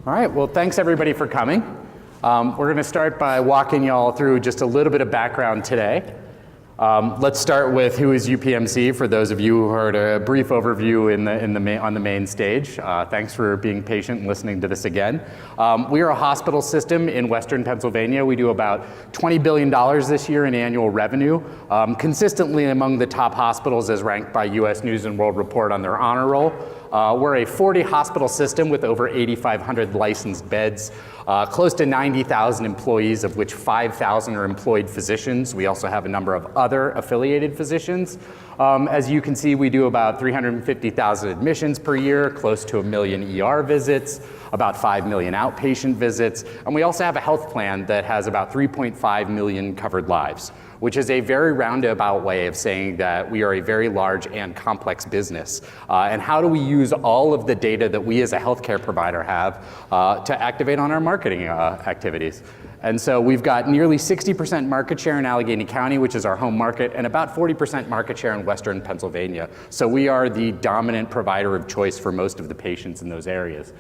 All right, well, thanks everybody for coming. We're going to start by walking y'all through just a little bit of background today. Let's start with who is UPMC, for those of you who heard a brief overview on the main stage. Thanks for being patient and listening to this again. We are a hospital system in Western Pennsylvania. We do about $20 billion this year in annual revenue, consistently among the top hospitals as ranked by US News and World Report on their honor roll. We're a 40 hospital system with over 8,500 licensed beds, close to 90,000 employees, of which 5,000 are employed physicians. We also have a number of other affiliated physicians. As you can see, we do about 350,000 admissions per year, close to 1 million ER visits, about 5 million outpatient visits, and we also have a health plan that has about 3.5 million covered lives, which is a very roundabout way of saying that we are a very large and complex business. And how do we use all of the data that we as a healthcare provider have to activate on our marketing activities? And so we've got nearly 60% market share in Allegheny County, which is our home market, and about 40% market share in Western Pennsylvania. So we are the dominant provider of choice for most of the patients in those areas.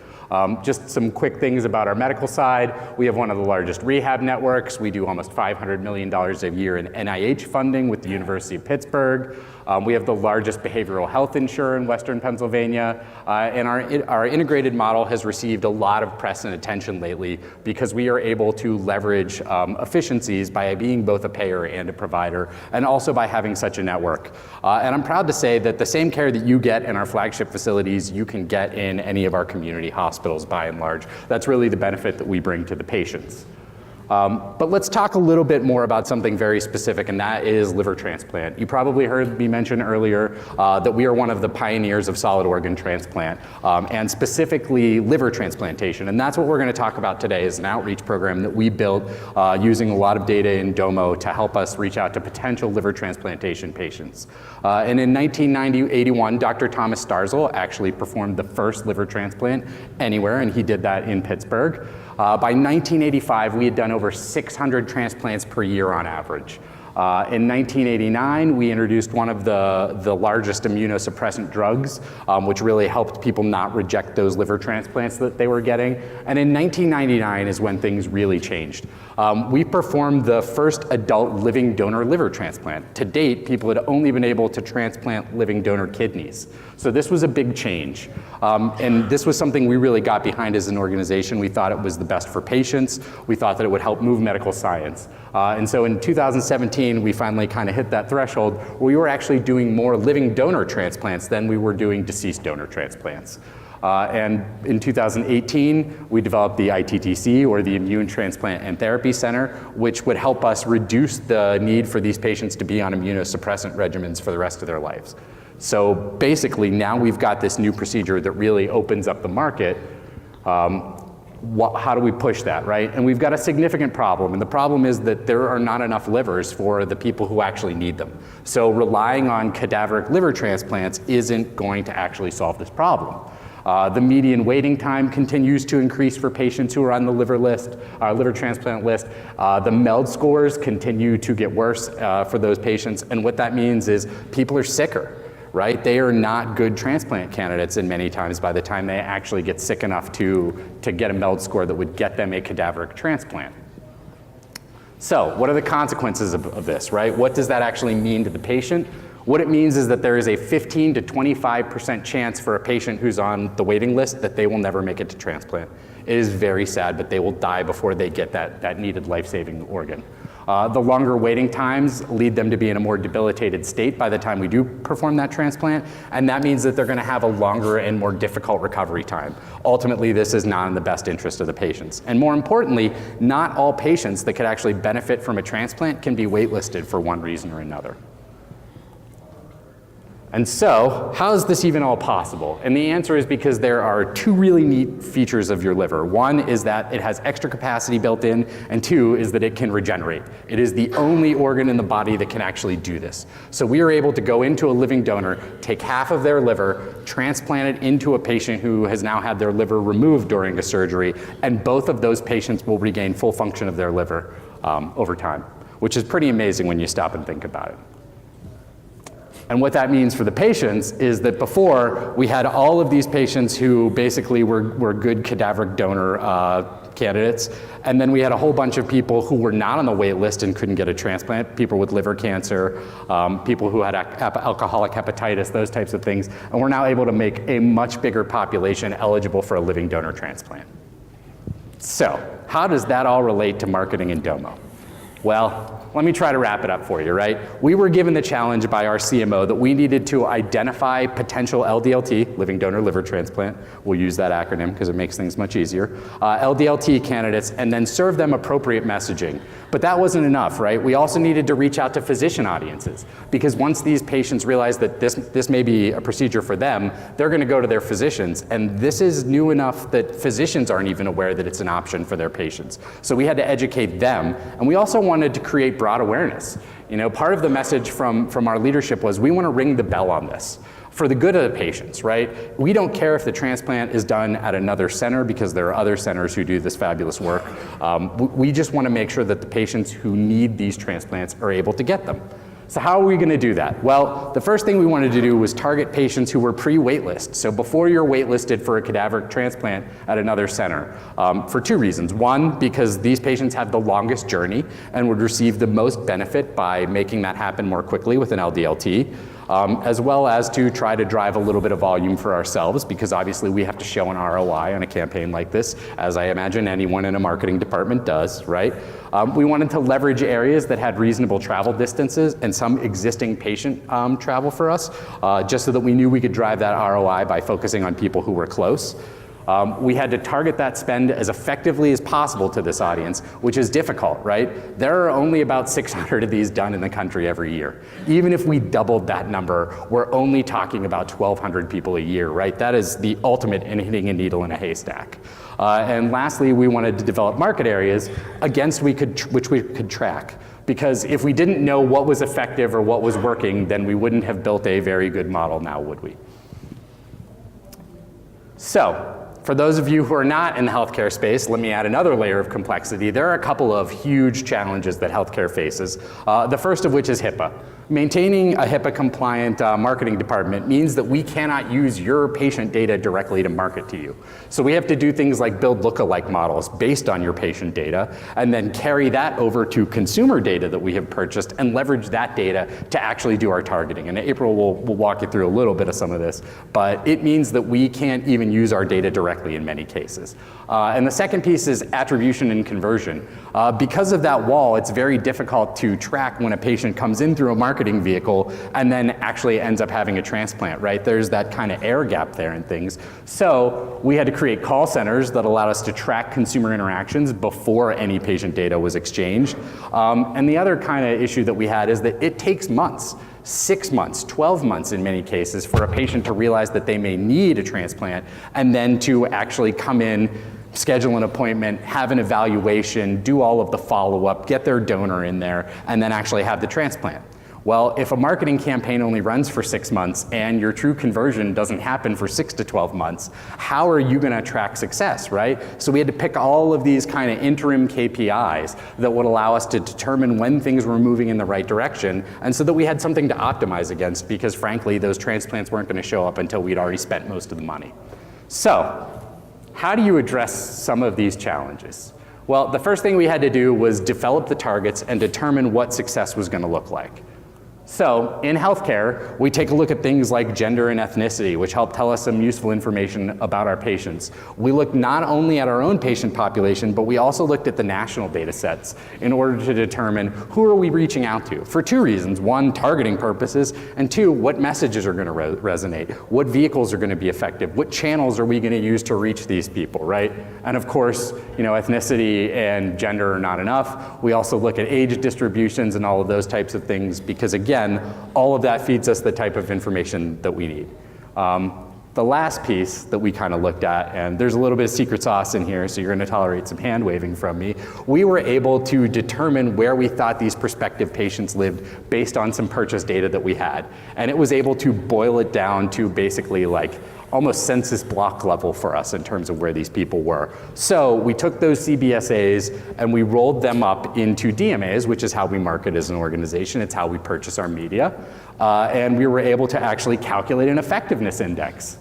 Just some quick things about our medical side. We have one of the largest rehab networks. We do almost $500 million a year in NIH funding with the University of Pittsburgh. We have the largest behavioral health insurer in Western Pennsylvania, and our integrated model has received a lot of press and attention lately because we are able to leverage efficiencies by being both a payer and a provider, and also by having such a network. And I'm proud to say that the same care that you get in our flagship facilities, you can get in any of our community hospitals by and large. That's really the benefit that we bring to the patients. But let's talk a little bit more about something very specific, and that is liver transplant. You probably heard me mention earlier that we are one of the pioneers of solid organ transplant, and specifically liver transplantation. And that's what we're going to talk about today, is an outreach program that we built using a lot of data in Domo to help us reach out to potential liver transplantation patients. And in 1981, Dr. Thomas Starzl actually performed the first liver transplant anywhere, and he did that in Pittsburgh. By 1985, we had done over 600 transplants per year on average. In 1989, we introduced one of the largest immunosuppressant drugs, which really helped people not reject those liver transplants that they were getting. And in 1999 is when things really changed. We performed the first adult living donor liver transplant. To date, people had only been able to transplant living donor kidneys. So this was a big change. And this was something we really got behind as an organization. We thought it was the best for patients. We thought that it would help move medical science. And so in 2017, we finally kind of hit that threshold where we were actually doing more living donor transplants than we were doing deceased donor transplants. And in 2018, we developed the ITTC, or the Immune Transplant and Therapy Center, which would help us reduce the need for these patients to be on immunosuppressant regimens for the rest of their lives. So basically, now we've got this new procedure that really opens up the market. How do we push that, right? And we've got a significant problem, and the problem is that there are not enough livers for the people who actually need them. So relying on cadaveric liver transplants isn't going to actually solve this problem. The median waiting time continues to increase for patients who are on the liver transplant list. The MELD scores continue to get worse for those patients, and what that means is people are sicker. Right? They are not good transplant candidates, and many times by the time they actually get sick enough to get a MELD score that would get them a cadaveric transplant. So what are the consequences of this, right? What does that actually mean to the patient? What it means is that there is a 15 to 25% chance for a patient who's on the waiting list that they will never make it to transplant. It is very sad, but they will die before they get that needed life-saving organ. The longer waiting times lead them to be in a more debilitated state by the time we do perform that transplant, and that means that they're going to have a longer and more difficult recovery time. Ultimately, this is not in the best interest of the patients. And more importantly, not all patients that could actually benefit from a transplant can be waitlisted for one reason or another. And so, how is this even all possible? And the answer is because there are two really neat features of your liver. One is that it has extra capacity built in, and two is that it can regenerate. It is the only organ in the body that can actually do this. So we are able to go into a living donor, take half of their liver, transplant it into a patient who has now had their liver removed during a surgery, and both of those patients will regain full function of their liver over time, which is pretty amazing when you stop and think about it. And what that means for the patients is that before, we had all of these patients who basically were good cadaveric donor candidates, and then we had a whole bunch of people who were not on the wait list and couldn't get a transplant, people with liver cancer, people who had alcoholic hepatitis, those types of things, and we're now able to make a much bigger population eligible for a living donor transplant. So, how does that all relate to marketing in Domo? Well, let me try to wrap it up for you, right? We were given the challenge by our CMO that we needed to identify potential LDLT, living donor liver transplant, we'll use that acronym because it makes things much easier, LDLT candidates, and then serve them appropriate messaging. But that wasn't enough, right? We also needed to reach out to physician audiences, because once these patients realize that this may be a procedure for them, they're gonna go to their physicians, and this is new enough that physicians aren't even aware that it's an option for their patients. So we had to educate them, and we also wanted to create broad awareness. You know, part of the message from our leadership was we want to ring the bell on this for the good of the patients, right? We don't care if the transplant is done at another center because there are other centers who do this fabulous work. We just want to make sure that the patients who need these transplants are able to get them. So how are we going to do that? Well, the first thing we wanted to do was target patients who were pre-waitlist. So before you're waitlisted for a cadaveric transplant at another center, for two reasons. One, because these patients have the longest journey and would receive the most benefit by making that happen more quickly with an LDLT. As well as to try to drive a little bit of volume for ourselves, because obviously we have to show an ROI on a campaign like this, as I imagine anyone in a marketing department does, right? We wanted to leverage areas that had reasonable travel distances and some existing patient travel for us, just so that we knew we could drive that ROI by focusing on people who were close. We had to target that spend as effectively as possible to this audience, which is difficult, right? There are only about 600 of these done in the country every year. Even if we doubled that number, we're only talking about 1,200 people a year, right? That is the ultimate in hitting a needle in a haystack. And lastly, we wanted to develop market areas against which we could track. Because if we didn't know what was effective or what was working, then we wouldn't have built a very good model now, would we? So, for those of you who are not in the healthcare space, let me add another layer of complexity. There are a couple of huge challenges that healthcare faces, the first of which is HIPAA. Maintaining a HIPAA-compliant marketing department means that we cannot use your patient data directly to market to you. So we have to do things like build lookalike models based on your patient data, and then carry that over to consumer data that we have purchased and leverage that data to actually do our targeting. And April will walk you through a little bit of some of this, but it means that we can't even use our data directly in many cases. And the second piece is attribution and conversion. Because of that wall, it's very difficult to track when a patient comes in through a marketing vehicle and then actually ends up having a transplant, right? There's that kind of air gap there and things. So we had to create call centers that allowed us to track consumer interactions before any patient data was exchanged. And the other kind of issue that we had is that it takes months. 6 months, 12 months in many cases for a patient to realize that they may need a transplant, and then to actually come in, schedule an appointment, have an evaluation, do all of the follow-up, get their donor in there, and then actually have the transplant. Well, if a marketing campaign only runs for 6 months and your true conversion doesn't happen for 6 to 12 months, how are you gonna track success, right? So we had to pick all of these kind of interim KPIs that would allow us to determine when things were moving in the right direction, and so that we had something to optimize against, because frankly, those transplants weren't gonna show up until we'd already spent most of the money. So, how do you address some of these challenges? Well, the first thing we had to do was develop the targets and determine what success was gonna look like. So in healthcare, we take a look at things like gender and ethnicity, which help tell us some useful information about our patients. We looked not only at our own patient population, but we also looked at the national data sets in order to determine who are we reaching out to, for two reasons. One, targeting purposes, and two, what messages are gonna resonate? What vehicles are gonna be effective? What channels are we gonna use to reach these people, right? And of course, you know, ethnicity and gender are not enough. We also look at age distributions and all of those types of things, because again, all of that feeds us the type of information that we need. The last piece that we kind of looked at, and there's a little bit of secret sauce in here, so you're gonna tolerate some hand waving from me. We were able to determine where we thought these prospective patients lived based on some purchase data that we had. And it was able to boil it down to basically like almost census block level for us in terms of where these people were. So we took those CBSAs and we rolled them up into DMAs, which is how we market as an organization. It's how we purchase our media. And we were able to actually calculate an effectiveness index.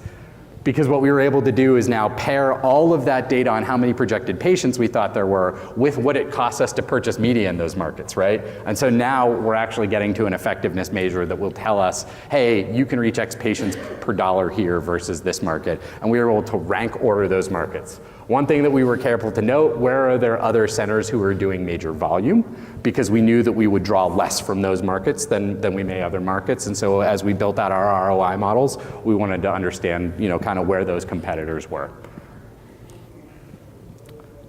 Because what we were able to do is now pair all of that data on how many projected patients we thought there were with what it costs us to purchase media in those markets, right? And so now we're actually getting to an effectiveness measure that will tell us, hey, you can reach X patients per dollar here versus this market. And we were able to rank order those markets. One thing that we were careful to note, where are there other centers who are doing major volume? Because we knew that we would draw less from those markets than we may other markets. And so as we built out our ROI models, we wanted to understand, kind of where those competitors were.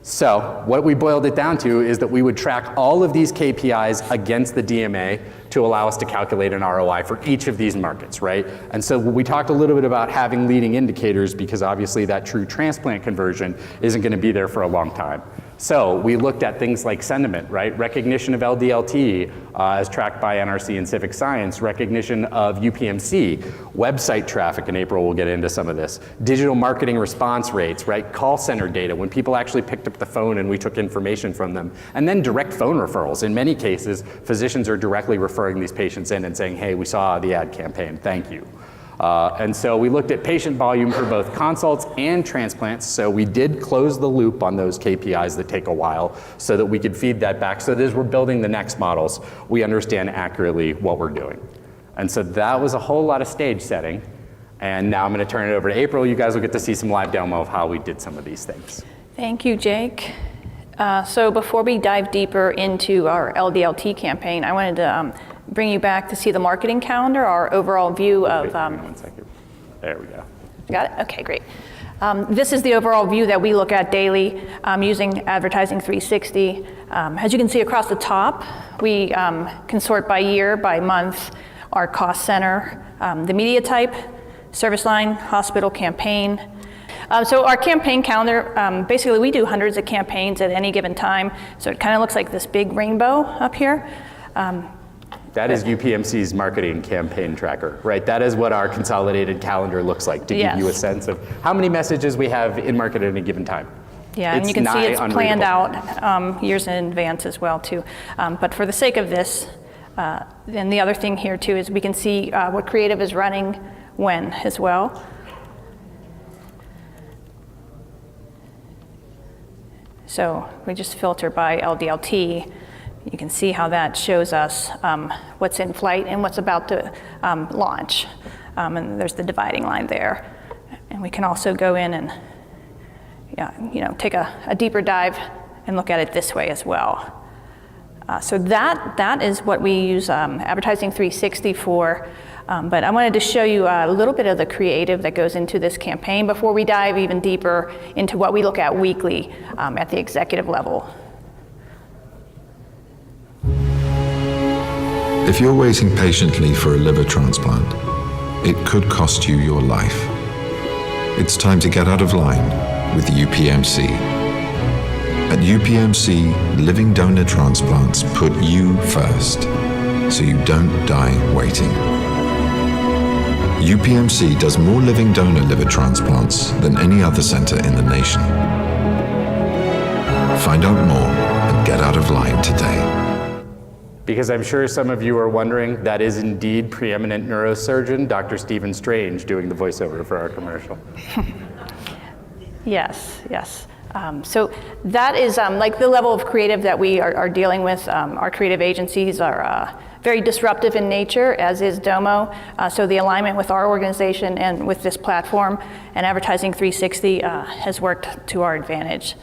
So what we boiled it down to is that we would track all of these KPIs against the DMA to allow us to calculate an ROI for each of these markets, right? And so we talked a little bit about having leading indicators because obviously that true transplant conversion isn't going to be there for a long time. So we looked at things like sentiment, right? Recognition of LDLT as tracked by NRC and Civic Science, recognition of UPMC, website traffic, in April we'll get into some of this, digital marketing response rates, right? Call center data, when people actually picked up the phone and we took information from them, and then direct phone referrals. In many cases, physicians are directly referring these patients in and saying, hey, we saw the ad campaign, thank you. And so we looked at patient volume for both consults and transplants, so we did close the loop on those KPIs that take a while so that we could feed that back so that as we're building the next models, we understand accurately what we're doing. And so that was a whole lot of stage setting, and now I'm going to turn it over to April. You guys will get to see some live demo of how we did some of these things. Thank you, Jake. So before we dive deeper into our LDLT campaign, I wanted to bring you back to see the marketing calendar, our overall view of... Wait, hang on 1 second. There we go. Got it? Okay, great. This is the overall view that we look at daily using Advertising 360. As you can see across the top, we can sort by year, by month, our cost center, the media type, service line, hospital, campaign. So our campaign calendar, basically we do hundreds of campaigns at any given time, so it kind of looks like this big rainbow up here. That is UPMC's marketing campaign tracker, right? That is what our consolidated calendar looks like to give you a sense of how many messages we have in market at any given time. Yeah, and you can see it's planned out years in advance as well too. But for the sake of this, then the other thing here too is we can see what creative is running when as well. So we just filter by LDLT. You can see how that shows us what's in flight and what's about to launch. And there's the dividing line there. And we can also go in and take a deeper dive and look at it this way as well. So that is what we use Advertising 360 for. But I wanted to show you a little bit of the creative that goes into this campaign before we dive even deeper into what we look at weekly at the executive level. If you're waiting patiently for a liver transplant, it could cost you your life. It's time to get out of line with UPMC. At UPMC, living donor transplants put you first, so you don't die waiting. UPMC does more living donor liver transplants than any other center in the nation. Find out more and get out of line today. Because I'm sure some of you are wondering, that is indeed preeminent neurosurgeon, Dr. Stephen Strange, doing the voiceover for our commercial. Yes. So that is like the level of creative that we are dealing with. Our creative agencies are very disruptive in nature, as is Domo. So the alignment with our organization and with this platform and Advertising 360 has worked to our advantage.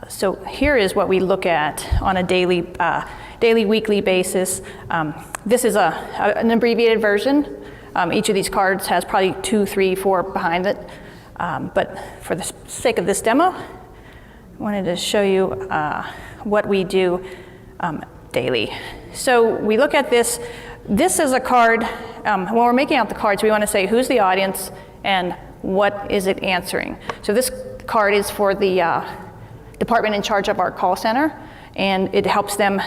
So here is what we look at on a daily, weekly basis. This is an abbreviated version. Each of these cards has probably 2, 3, 4 behind it. But for the sake of this demo, I wanted to show you what we do daily. So we look at this. This is a card. When we're making out the cards, we want to say who's the audience and what is it answering. So this card is for the department in charge of our call center, and it helps them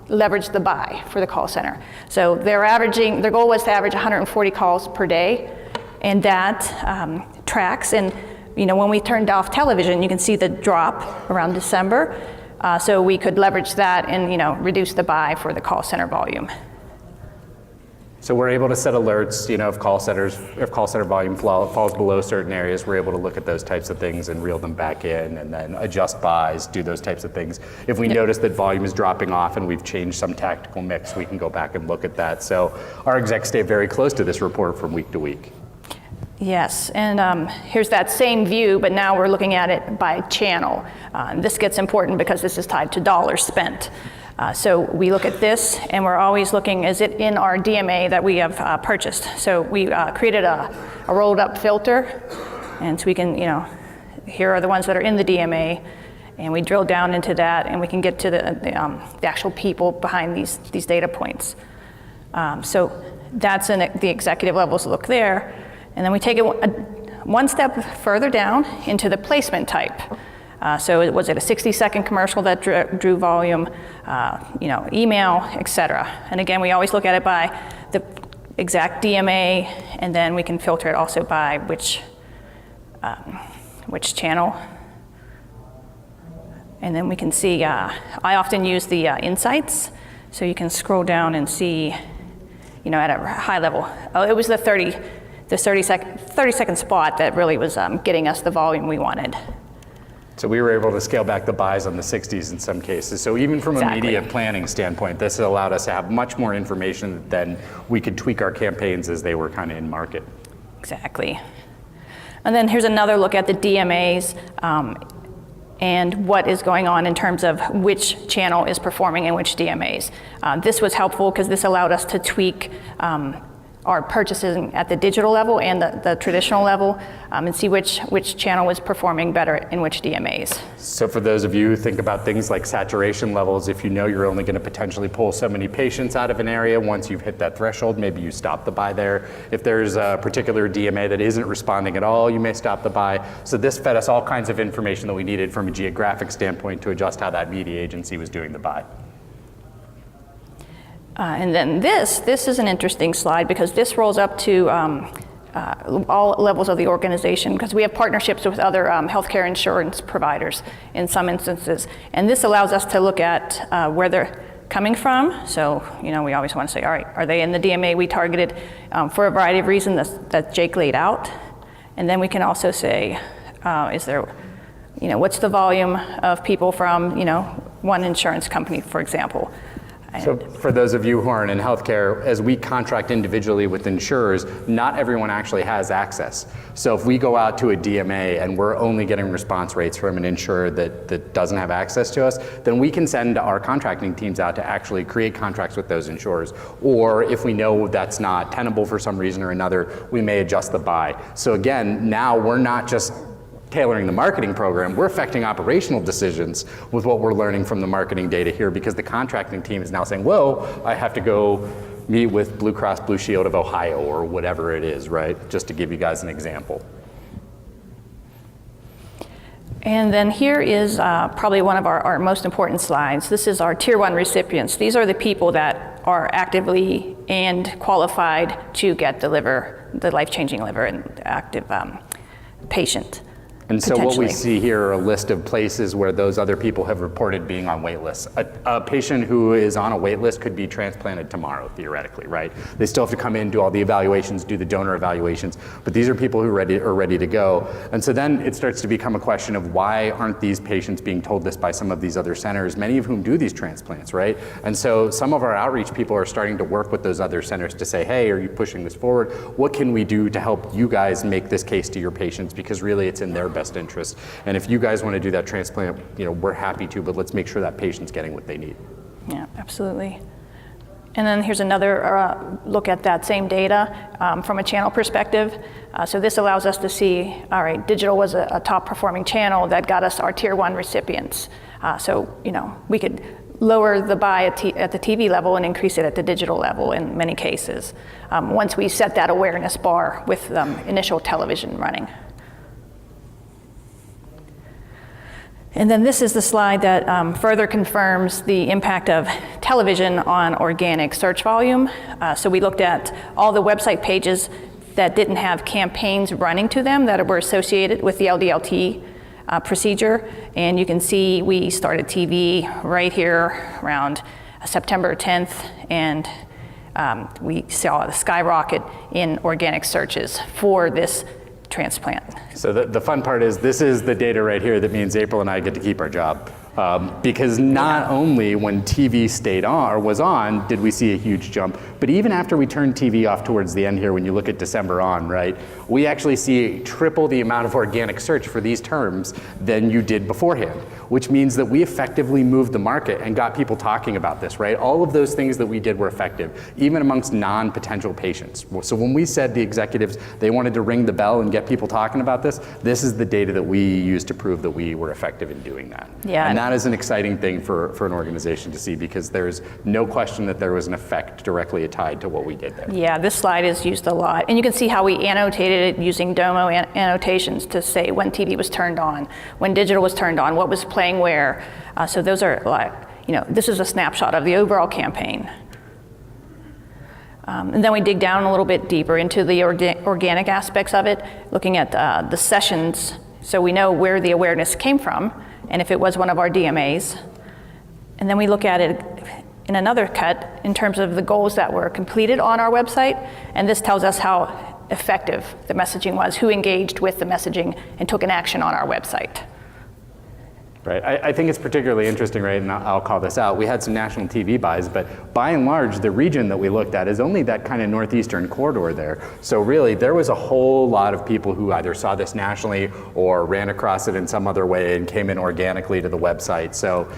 leverage the buy for the call center. So their goal was to average 140 calls per day, And that tracks, and when we turned off television, you can see the drop around December. So we could leverage that and reduce the buy for the call center volume. So we're able to set alerts, if call center volume falls below certain areas, we're able to look at those types of things and reel them back in, and then adjust buys, do those types of things. If we notice that volume is dropping off and we've changed some tactical mix, we can go back and look at that. So our execs stay very close to this report from week to week. Yes, and here's that same view, but now we're looking at it by channel. This gets important because this is tied to dollars spent. So we look at this, and we're always looking, is it in our DMA that we have purchased? So we created a rolled up filter, and so we can, here are the ones that are in the DMA, and we drill down into that, and we can get to the actual people behind these data points. So that's the executive levels look there, and then we take it one step further down into the placement type. So was it a 60-second commercial that drew volume, email, et cetera. And again, we always look at it by the exact DMA, and then we can filter it also by which channel. And then we can see, I often use the insights, so you can scroll down and see, at a high level. Oh, it was the 30-second spot that really was getting us the volume we wanted. So we were able to scale back the buys on the 60s in some cases. So even from a media planning standpoint, this allowed us to have much more information than we could tweak our campaigns as they were kind of in market. Exactly. And then here's another look at the DMAs and what is going on in terms of which channel is performing in which DMAs. This was helpful because this allowed us to tweak our purchasing at the digital level and the traditional level, and see which channel was performing better in which DMAs. So for those of you who think about things like saturation levels, if you know you're only going to potentially pull so many patients out of an area, once you've hit that threshold, maybe you stop the buy there. If there's a particular DMA that isn't responding at all, you may stop the buy. So this fed us all kinds of information that we needed from a geographic standpoint to adjust how that media agency was doing the buy. And then this is an interesting slide because this rolls up to all levels of the organization, because we have partnerships with other healthcare insurance providers in some instances. And this allows us to look at where they're coming from. So, we always want to say, all right, are they in the DMA we targeted for a variety of reasons that Jake laid out? And then we can also say, is there, what's the volume of people from, one insurance company, for example. So for those of you who aren't in healthcare, as we contract individually with insurers, not everyone actually has access. So if we go out to a DMA and we're only getting response rates from an insurer that doesn't have access to us, then we can send our contracting teams out to actually create contracts with those insurers. Or if we know that's not tenable for some reason or another, we may adjust the buy. So again, now we're not just tailoring the marketing program, we're affecting operational decisions with what we're learning from the marketing data here, because the contracting team is now saying, whoa, I have to go meet with Blue Cross Blue Shield of Ohio or whatever it is, right? Just to give you guys an example. And then here is probably one of our most important slides. This is our Tier 1 recipients. These are the people that are actively and qualified to get the life-changing liver and active patient. And so what we see here are a list of places where those other people have reported being on wait lists. A patient who is on a wait list could be transplanted tomorrow, theoretically, right? They still have to come in, do all the evaluations, do the donor evaluations, but these are people who are ready to go. And so then it starts to become a question of why aren't these patients being told this by some of these other centers, many of whom do these transplants, right? And so some of our outreach people are starting to work with those other centers to say, hey, are you pushing this forward? What can we do to help you guys make this case to your patients? Because really it's in their best interest. And if you guys want to do that transplant, we're happy to, but let's make sure that patient's getting what they need. Yeah, absolutely. And then here's another look at that same data from a channel perspective. So this allows us to see, all right, digital was a top performing channel that got us our Tier 1 recipients. So, we could lower the buy at the TV level and increase it at the digital level in many cases, once we set that awareness bar with initial television running. And then this is the slide that further confirms the impact of television on organic search volume. So we looked at all the website pages that didn't have campaigns running to them that were associated with the LDLT procedure. And you can see we started TV right here around September 10th, and we saw a skyrocket in organic searches for this transplant. So the fun part is this is the data right here that means April and I get to keep our job. Because not only when TV stayed on or was on did we see a huge jump, but even after we turned TV off towards the end here, when you look at December on, right, we actually see triple the amount of organic search for these terms than you did beforehand, which means that we effectively moved the market and got people talking about this, right? All of those things that we did were effective, even amongst non-potential patients. So when we said the executives, they wanted to ring the bell and get people talking about this, this is the data that we used to prove that we were effective in doing that. Yeah. And that is an exciting thing for an organization to see, because there's no question that there was an effect directly tied to what we did there. Yeah, this slide is used a lot. And you can see how we annotated it using Domo annotations to say when TV was turned on, when digital was turned on, what was playing where. So those are like, this is a snapshot of the overall campaign. And then we dig down a little bit deeper into the organic aspects of it, looking at the sessions, so we know where the awareness came from, and if it was one of our DMAs. And then we look at it in another cut in terms of the goals that were completed on our website, and this tells us how effective the messaging was, who engaged with the messaging and took an action on our website. Right. I think it's particularly interesting, right, and I'll call this out. We had some national TV buys, but by and large, the region that we looked at is only that kind of northeastern corridor there. So really, there was a whole lot of people who either saw this nationally or ran across it in some other way and came in organically to the website. So,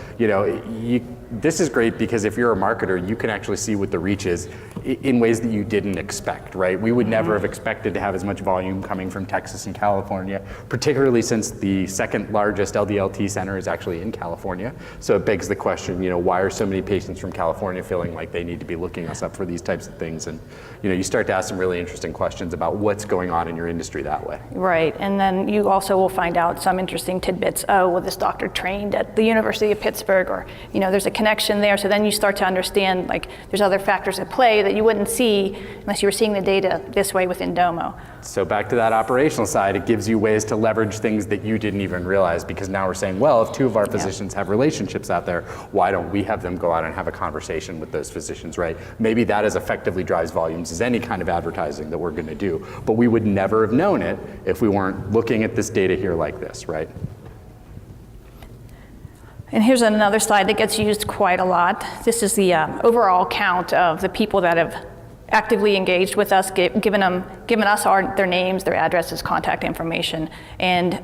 this is great because if you're a marketer, you can actually see what the reach is in ways that you didn't expect, right? We would never have expected to have as much volume coming from Texas and California, particularly since the second largest LDLT center is actually in California. So it begs the question, why are so many patients from California feeling like they need to be looking us up for these types of things? And you start to ask some really interesting questions about what's going on in your industry that way. Right, and then you also will find out some interesting tidbits. Oh, well, this doctor trained at the University of Pittsburgh, or there's a connection there. So then you start to understand, like, there's other factors at play that you wouldn't see unless you were seeing the data this way within Domo. So back to that operational side, it gives you ways to leverage things that you didn't even realize, because now we're saying, well, if two of our physicians have relationships out there, why don't we have them go out and have a conversation with those physicians, right? Maybe that as effectively drives volumes as any kind of advertising that we're going to do, but we would never have known it if we weren't looking at this data here like this, right? And here's another slide that gets used quite a lot. This is the overall count of the people that have actively engaged with us, given us their names, their addresses, contact information, and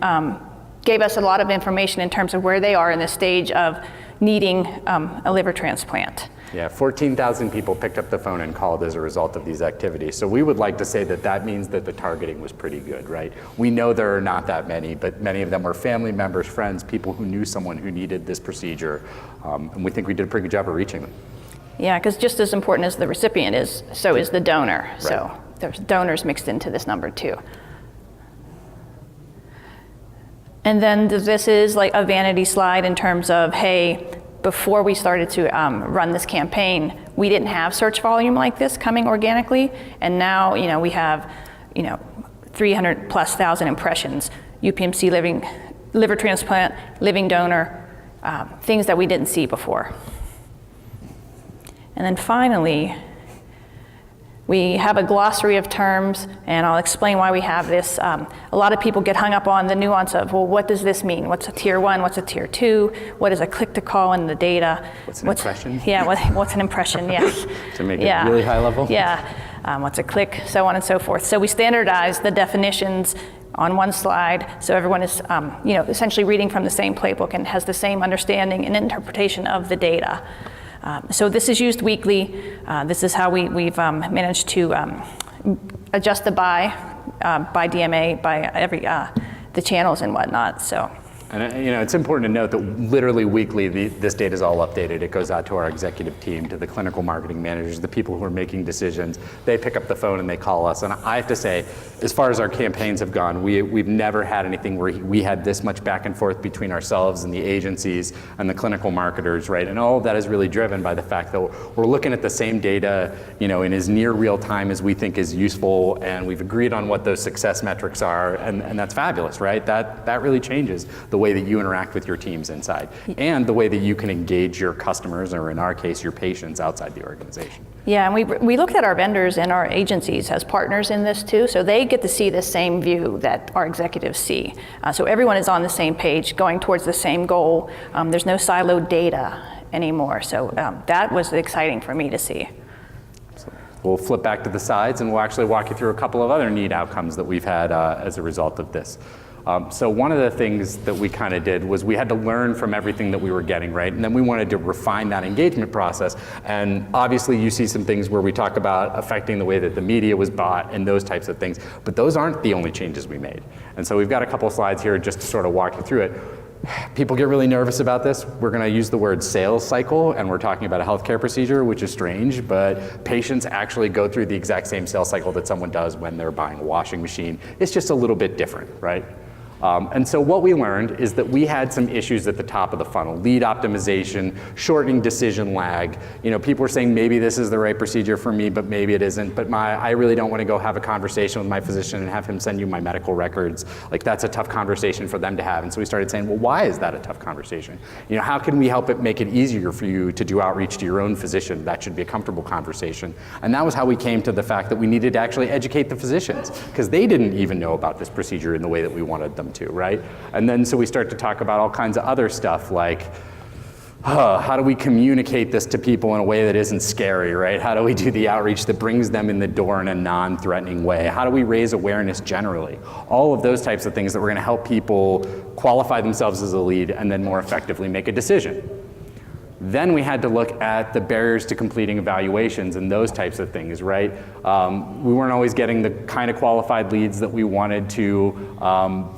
gave us a lot of information in terms of where they are in the stage of needing a liver transplant. Yeah, 14,000 people picked up the phone and called as a result of these activities. So we would like to say that means that the targeting was pretty good, right? We know there are not that many, but many of them were family members, friends, people who knew someone who needed this procedure, and we think we did a pretty good job of reaching them. Yeah, because just as important as the recipient is, so is the donor. Right. So there's donors mixed into this number too. And then this is like a vanity slide in terms of, hey, before we started to run this campaign, we didn't have search volume like this coming organically, and now we have 300,000+ impressions. UPMC liver transplant, living donor, things that we didn't see before. And then finally, we have a glossary of terms, and I'll explain why we have this. A lot of people get hung up on the nuance of, well, what does this mean? What's a tier 1? What's a tier 2? What is a click to call in the data? What's an impression? Yeah, what's an impression, yes. To make it really high level? Yeah, what's a click, so on and so forth. So we standardize the definitions on one slide, so everyone is essentially reading from the same playbook and has the same understanding and interpretation of the data. So this is used weekly. This is how we've managed to adjust the by DMA, by every the channels and whatnot. So And it's important to note that literally weekly, this data is all updated. It goes out to our executive team, to the clinical marketing managers, the people who are making decisions. They pick up the phone and they call us. And I have to say, as far as our campaigns have gone, we've never had anything where we had this much back and forth between ourselves and the agencies and the clinical marketers, right? And all of that is really driven by the fact that we're looking at the same data, in as near real time as we think is useful, and we've agreed on what those success metrics are, and that's fabulous, right? That really changes the way that you interact with your teams inside, and the way that you can engage your customers, or in our case, your patients outside the organization. Yeah, and we looked at our vendors and our agencies as partners in this too, so they get to see the same view that our executives see. So everyone is on the same page, going towards the same goal. There's no siloed data anymore, so that was exciting for me to see. So we'll flip back to the sides, and we'll actually walk you through a couple of other neat outcomes that we've had as a result of this. So one of the things that we kind of did was we had to learn from everything that we were getting, right? And then we wanted to refine that engagement process. And obviously you see some things where we talk about affecting the way that the media was bought and those types of things, but those aren't the only changes we made. And so we've got a couple of slides here just to sort of walk you through it. People get really nervous about this. We're going to use the word sales cycle, and we're talking about a healthcare procedure, which is strange, but patients actually go through the exact same sales cycle that someone does when they're buying a washing machine. It's just a little bit different, right? And so what we learned is that we had some issues at the top of the funnel: lead optimization, shortening decision lag. People were saying maybe this is the right procedure for me, but maybe it isn't. But I really don't want to go have a conversation with my physician and have him send you my medical records. Like, that's a tough conversation for them to have. And so we started saying, well, why is that a tough conversation? How can we help it make it easier for you to do outreach to your own physician? That should be a comfortable conversation. And that was how we came to the fact that we needed to actually educate the physicians, because they didn't even know about this procedure in the way that we wanted them to, right? And then so we start to talk about all kinds of other stuff, like how do we communicate this to people in a way that isn't scary, right? How do we do the outreach that brings them in the door in a non-threatening way? How do we raise awareness generally? All of those types of things that we're going to help people qualify themselves as a lead and then more effectively make a decision. Then we had to look at the barriers to completing evaluations and those types of things, right? We weren't always getting the kind of qualified leads that we wanted to.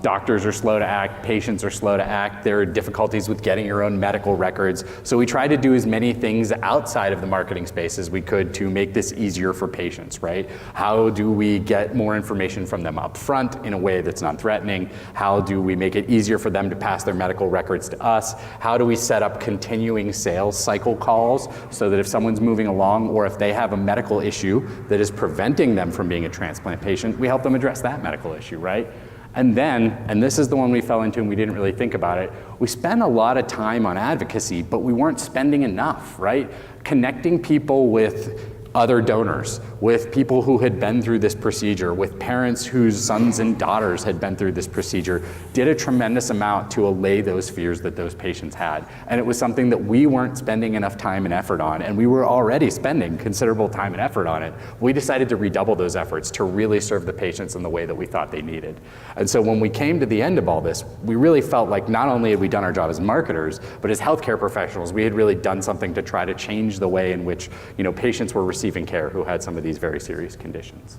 Doctors are slow to act, patients are slow to act. There are difficulties with getting your own medical records. So we tried to do as many things outside of the marketing space as we could to make this easier for patients, right? How do we get more information from them up front in a way that's non-threatening? How do we make it easier for them to pass their medical records to us? How do we set up continuing sales cycle calls so that if someone's moving along, or if they have a medical issue that is preventing them from being a transplant patient, we help them address that medical issue, right? And then, and this is the one we fell into and we didn't really think about it, we spent a lot of time on advocacy, but we weren't spending enough, right? Connecting people with other donors, with people who had been through this procedure, with parents whose sons and daughters had been through this procedure, did a tremendous amount to allay those fears that those patients had. And it was something that we weren't spending enough time and effort on, and we were already spending considerable time and effort on it. We decided to redouble those efforts to really serve the patients in the way that we thought they needed. And so when we came to the end of all this, we really felt like not only had we done our job as marketers, but as healthcare professionals, we had really done something to try to change the way in which patients were receiving care who had some of these very serious conditions.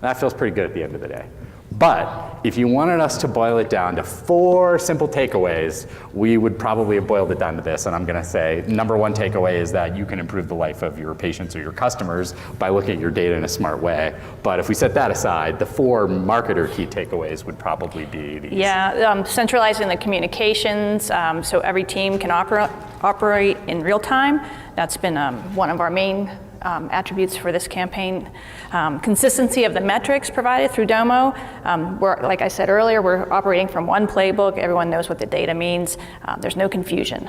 That feels pretty good at the end of the day. But if you wanted us to boil it down to 4 simple takeaways, we would probably have boiled it down to this. And I'm going to say, number 1 takeaway is that you can improve the life of your patients or your customers by looking at your data in a smart way. But if we set that aside, the 4 marketer key takeaways would probably be these. Yeah, centralizing the communications so every team can operate in real time. That's been one of our main attributes for this campaign. Consistency of the metrics provided through Domo. Like I said earlier, we're operating from one playbook. Everyone knows what the data means. There's no confusion.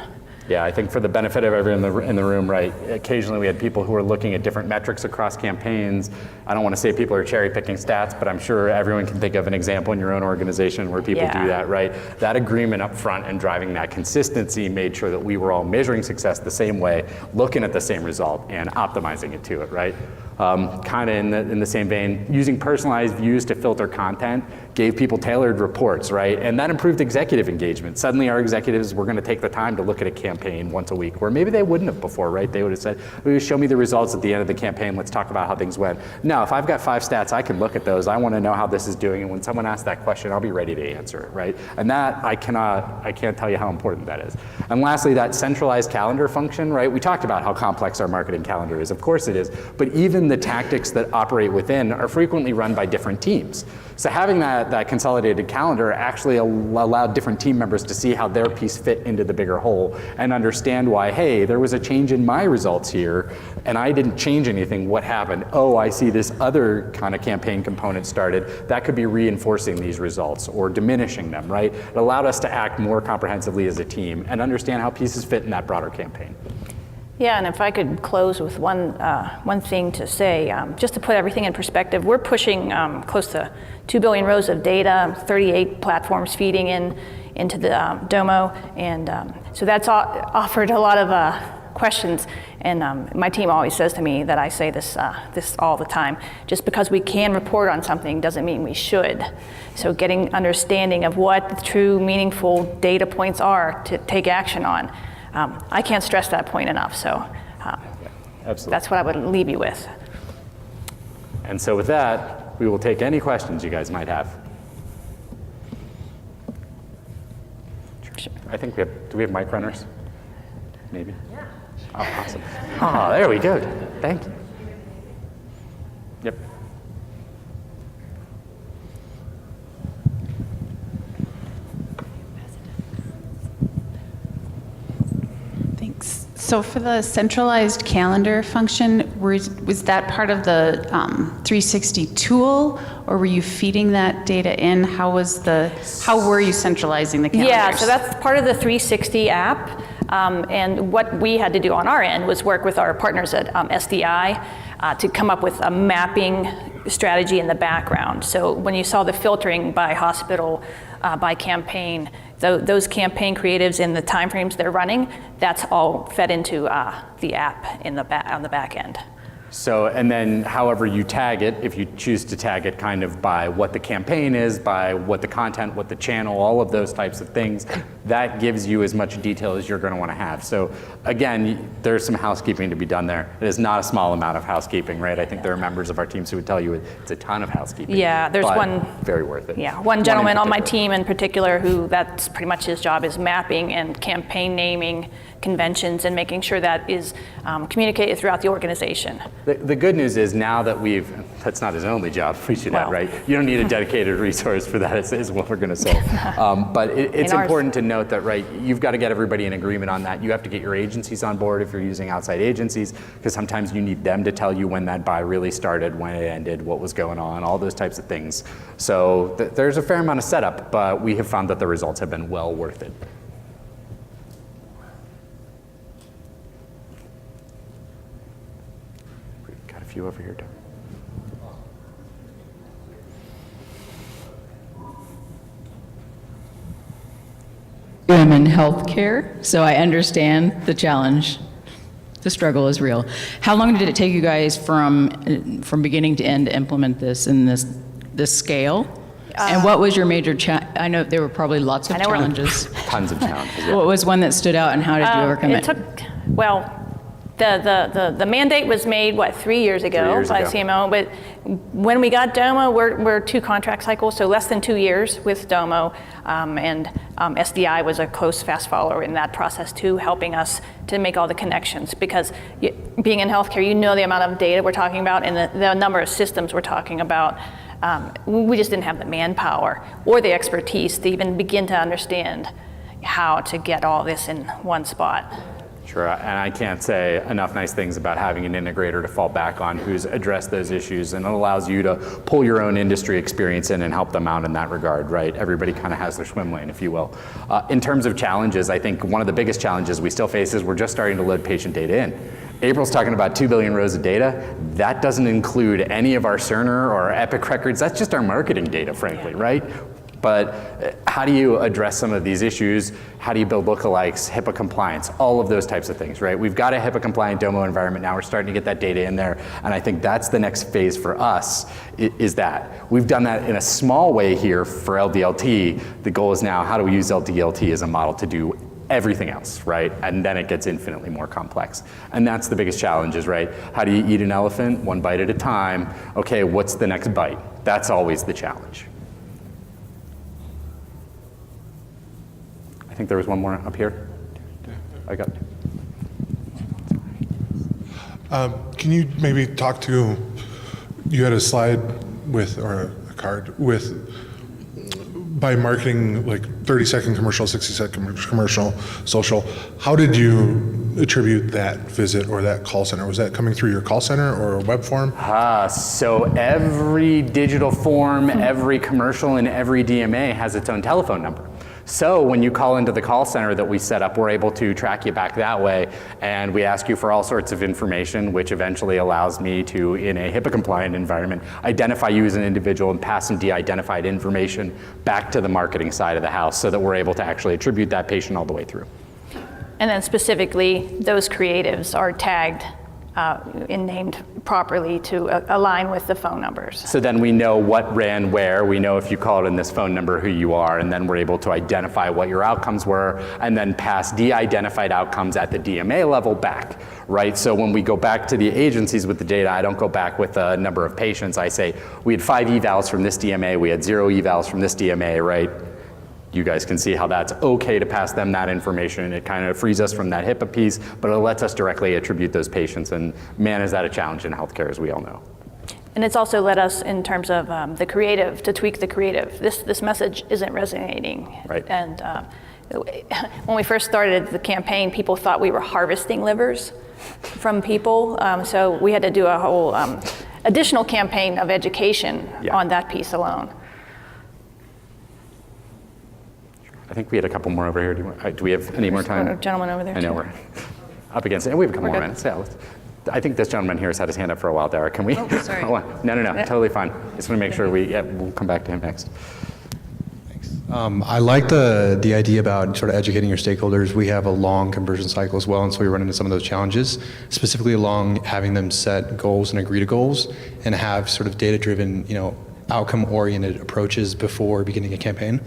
Yeah, I think for the benefit of everyone in the room, right, occasionally we had people who were looking at different metrics across campaigns. I don't want to say people are cherry picking stats, but I'm sure everyone can think of an example in your own organization where people do that, right? That agreement up front and driving that consistency made sure that we were all measuring success the same way, looking at the same result and optimizing it to it, right? Kind of in the same vein, using personalized views to filter content gave people tailored reports, right? And that improved executive engagement. Suddenly our executives were going to take the time to look at a campaign once a week, where maybe they wouldn't have before, right? They would have said, show me the results at the end of the campaign, let's talk about how things went. Now, if I've got 5 stats, I can look at those. I want to know how this is doing, and when someone asks that question, I'll be ready to answer it, right? And that, I can't tell you how important that is. And lastly, that centralized calendar function, right? We talked about how complex our marketing calendar is. Of course it is, but even the tactics that operate within are frequently run by different teams. So having that consolidated calendar actually allowed different team members to see how their piece fit into the bigger whole and understand why, hey, there was a change in my results here and I didn't change anything. What happened? Oh, I see this other kind of campaign component started. That could be reinforcing these results or diminishing them, right? It allowed us to act more comprehensively as a team and understand how pieces fit in that broader campaign. Yeah, and if I could close with one thing to say, just to put everything in perspective, we're pushing close to 2 billion rows of data, 38 platforms feeding into the Domo, and so that's offered a lot of questions. And my team always says to me that I say this all the time. Just because we can report on something doesn't mean we should. So getting understanding of what the true meaningful data points are to take action on. I can't stress that point enough, so Absolutely. That's what I would leave you with. And so with that, we will take any questions you guys might have. Sure. I think do we have mic runners? Maybe? Yeah. Oh, awesome. Oh, there we go. Thank you. Yep. Thanks. So for the centralized calendar function, was that part of the 360 tool, or were you feeding that data in? How were you centralizing the calendars? Yeah, so that's part of the 360 app. And what we had to do on our end was work with our partners at SDI to come up with a mapping strategy in the background. So when you saw the filtering by hospital, by campaign, those campaign creatives in the timeframes they're running, that's all fed into the app on the back end. So, and then however you tag it, if you choose to tag it kind of by what the campaign is, by what the content, what the channel, all of those types of things, that gives you as much detail as you're going to want to have. So again, there's some housekeeping to be done there. It is not a small amount of housekeeping, right? I think there are members of our teams who would tell you it's a ton of housekeeping. Yeah, there's one. Very worth it. Yeah, one gentleman on my team in particular who that's pretty much his job is mapping and campaign naming conventions and making sure that is communicated throughout the organization. The good news is now that that's not his only job, we should add, right? You don't need a dedicated resource for that, is what we're going to say. But it's important to note that, right, you've got to get everybody in agreement on that. You have to get your agencies on board if you're using outside agencies, because sometimes you need them to tell you when that buy really started, when it ended, what was going on, all those types of things. So there's a fair amount of setup, but we have found that the results have been well worth it. You over here, Doug. I'm in healthcare, so I understand the challenge. The struggle is real. How long did it take you guys from beginning to end to implement this in this scale? And what was your major I know there were probably lots of challenges. Tons of challenges. Yeah. What was one that stood out, and how did you overcome it? The mandate was made, 3 years ago by CMO, but when we got Domo, we're 2 contract cycles, so less than 2 years with Domo, and SDI was a close fast follower in that process too, helping us to make all the connections, because being in healthcare, you know the amount of data we're talking about and the number of systems we're talking about. We just didn't have the manpower or the expertise to even begin to understand how to get all this in one spot. Sure, and I can't say enough nice things about having an integrator to fall back on who's addressed those issues, and it allows you to pull your own industry experience in and help them out in that regard, right? Everybody kind of has their swim lane, if you will. In terms of challenges, I think one of the biggest challenges we still face is we're just starting to load patient data in. April's talking about 2 billion rows of data. That doesn't include any of our Cerner or our Epic records. That's just our marketing data, frankly, right? But how do you address some of these issues? How do you build lookalikes, HIPAA compliance, all of those types of things, right? We've got a HIPAA compliant Domo environment now. We're starting to get that data in there. And I think that's the next phase for us, is that. We've done that in a small way here for LDLT. The goal is now, how do we use LDLT as a model to do everything else, right? And then it gets infinitely more complex. And that's the biggest challenge is, right, how do you eat an elephant? One bite at a time. Okay, what's the next bite? That's always the challenge. I think there was one more up here. I got. Can you maybe talk to, you had a slide with, or a card with, by marketing like 30-second commercial, 60-second commercial, social, how did you attribute that visit or that call center? Was that coming through your call center or a web form? So every digital form, every commercial, and every DMA has its own telephone number. So when you call into the call center that we set up, we're able to track you back that way, and we ask you for all sorts of information, which eventually allows me to, in a HIPAA-compliant environment, identify you as an individual and pass some de-identified information back to the marketing side of the house so that we're able to actually attribute that patient all the way through. And then specifically, those creatives are tagged and named properly to align with the phone numbers. So then we know what ran where, we know if you called in this phone number who you are, and then we're able to identify what your outcomes were, and then pass de-identified outcomes at the DMA level back, right? So when we go back to the agencies with the data, I don't go back with a number of patients. I say, we had 5 evals from this DMA, we had 0 evals from this DMA, right? You guys can see how that's okay to pass them that information. It kind of frees us from that HIPAA piece, but it lets us directly attribute those patients. And man, is that a challenge in healthcare, as we all know. And it's also led us, in terms of the creative, to tweak the creative. This message isn't resonating. Right. And when we first started the campaign, people thought we were harvesting livers from people. So we had to do a whole additional campaign of education on that piece alone. I think we had a couple more over here. Do we have any more time? A gentleman over there. I know we're up against it. And we have a couple more minutes. Yeah, I think this gentleman here has had his hand up for a while, Dara. Can we? Oh, sorry. No, totally fine. Just want to make sure we'll come back to him next. Thanks. I like the idea about sort of educating your stakeholders. We have a long conversion cycle as well, and so we run into some of those challenges, specifically along having them set goals and agree to goals and have sort of data-driven, outcome-oriented approaches before beginning a campaign.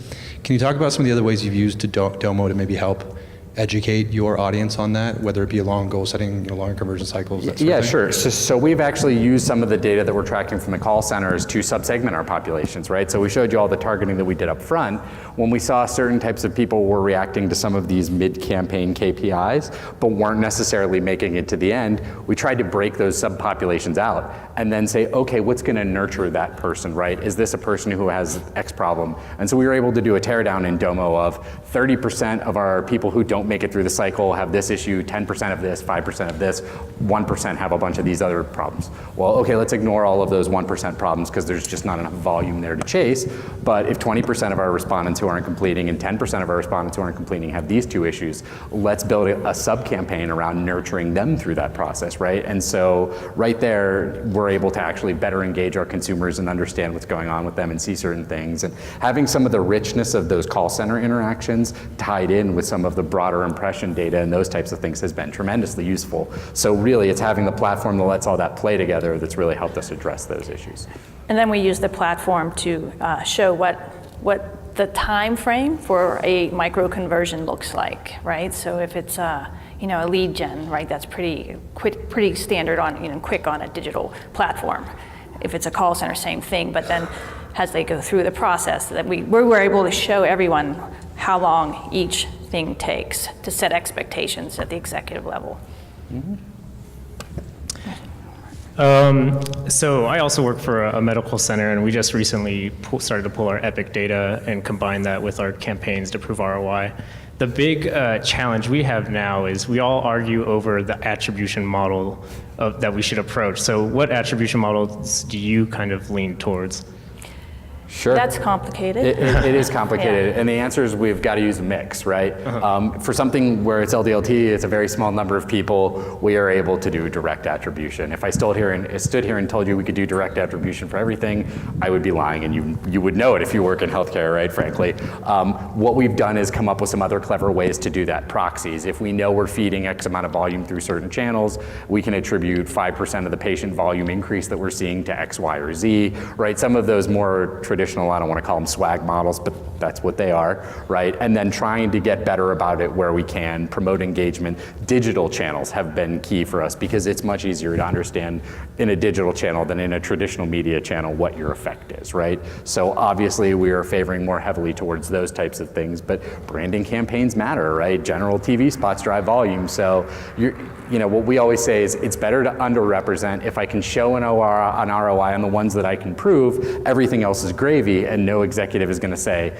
Can you talk about some of the other ways you've used Domo to maybe help educate your audience on that, whether it be along goal setting, longer conversion cycles, that sort of thing? Sure. So we've actually used some of the data that we're tracking from the call centers to subsegment our populations, right? So we showed you all the targeting that we did up front. When we saw certain types of people were reacting to some of these mid-campaign KPIs, but weren't necessarily making it to the end, we tried to break those subpopulations out and then say, okay, what's gonna nurture that person, right? Is this a person who has X problem? And so we were able to do a teardown in Domo of 30% of our people who don't make it through the cycle have this issue, 10% of this, 5% of this, 1% have a bunch of these other problems. Well, okay, let's ignore all of those 1% problems because there's just not enough volume there to chase. But if 20% of our respondents who aren't completing and 10% of our respondents who aren't completing have these two issues, let's build a sub-campaign around nurturing them through that process, right? And so right there, we're able to actually better engage our consumers and understand what's going on with them and see certain things. And having some of the richness of those call center interactions tied in with some of the broader impression data and those types of things has been tremendously useful. So really, it's having the platform that lets all that play together that's really helped us address those issues. And then we use the platform to show what the time frame for a micro conversion looks like, right? So if it's a lead gen, right, that's pretty standard on quick on a digital platform. If it's a call center, same thing. But then as they go through the process, that we were able to show everyone how long each thing takes to set expectations at the executive level. Mm-hmm. So I also work for a medical center, and we just recently started to pull our Epic data and combine that with our campaigns to prove ROI. The big challenge we have now is we all argue over the attribution model that we should approach. So what attribution models do you kind of lean towards? Sure. That's complicated. It is complicated, and the answer is we've got to use a mix, right? For something where it's LDLT, it's a very small number of people, we are able to do direct attribution. If I stood here and told you we could do direct attribution for everything, I would be lying, and you would know it if you work in healthcare, right, frankly. What we've done is come up with some other clever ways to do that. Proxies. If we know we're feeding X amount of volume through certain channels, we can attribute 5% of the patient volume increase that we're seeing to X, Y, or Z, right? Some of those more traditional, I don't want to call them swag models, but that's what they are, right? And then trying to get better about it where we can, promote engagement. Digital channels have been key for us because it's much easier to understand in a digital channel than in a traditional media channel what your effect is, right? So obviously we are favoring more heavily towards those types of things, but branding campaigns matter, right? General TV spots drive volume, so what we always say is it's better to underrepresent. If I can show an ROI on the ones that I can prove, everything else is gravy, and no executive is going to say,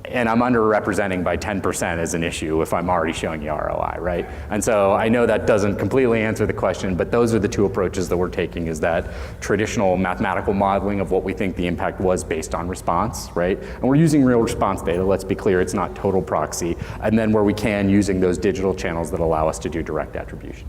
and I'm underrepresenting by 10% as an issue if I'm already showing you ROI, right? And so I know that doesn't completely answer the question, but those are the two approaches that we're taking, is that traditional mathematical modeling of what we think the impact was based on response, right? And we're using real response data, let's be clear, it's not total proxy. And then where we can, using those digital channels that allow us to do direct attribution.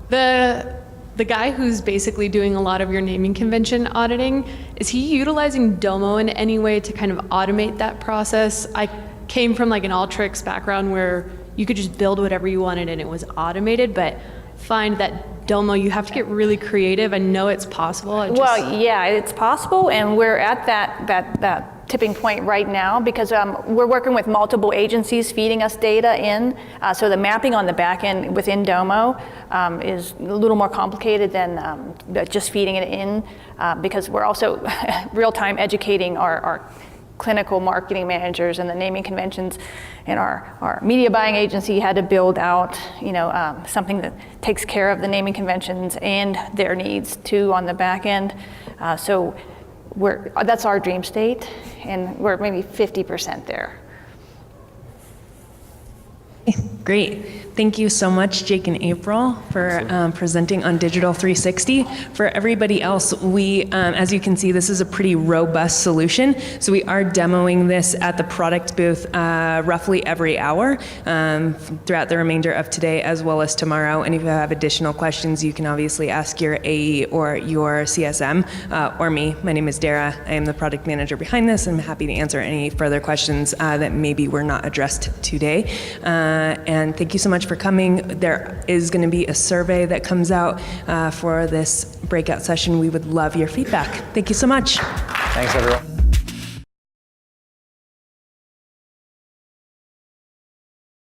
The guy who's basically doing a lot of your naming convention auditing, is he utilizing Domo in any way to kind of automate that process? I came from like an Alteryx background where you could just build whatever you wanted and it was automated, but find that Domo, you have to get really creative. I know it's possible. Well, yeah, it's possible, and we're at that tipping point right now because we're working with multiple agencies feeding us data in. So the mapping on the back end within Domo is a little more complicated than just feeding it in because we're also real-time educating our clinical marketing managers and the naming conventions, and our media buying agency had to build out something that takes care of the naming conventions and their needs too on the back end. So that's our dream state, and we're maybe 50% there. Great. Thank you so much, Jake and April, for presenting on Digital 360. For everybody else, we, as you can see, this is a pretty robust solution. So we are demoing this at the product booth roughly every hour throughout the remainder of today as well as tomorrow. And if you have additional questions, you can obviously ask your AE or your CSM or me. My name is Dara. I am the product manager behind this. I'm happy to answer any further questions that maybe were not addressed today. And thank you so much for coming. There is going to be a survey that comes out for this breakout session. We would love your feedback. Thank you so much. Thanks, everyone.